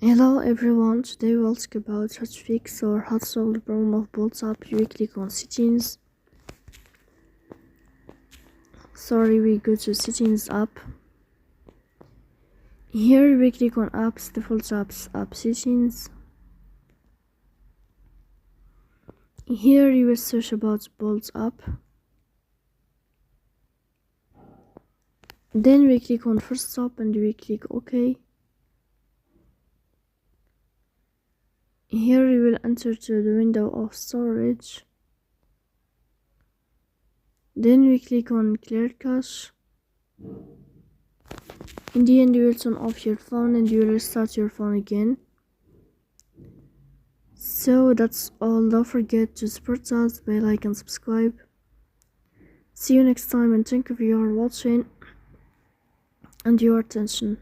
Hello everyone, today we'll talk about how to fix or how to solve the problem of bolts up. You click on settings. We go to settings app. Here we click on apps, default apps, app settings. Here you will search about bolts up. Then we click on first stop and we click OK. Here you will enter to the window of storage. Then we click on clear cache. In the end, you will turn off your phone and you will restart your phone again. So that's all. Don't forget to support us by like and subscribe. See you next time and thank you for your watching and your attention.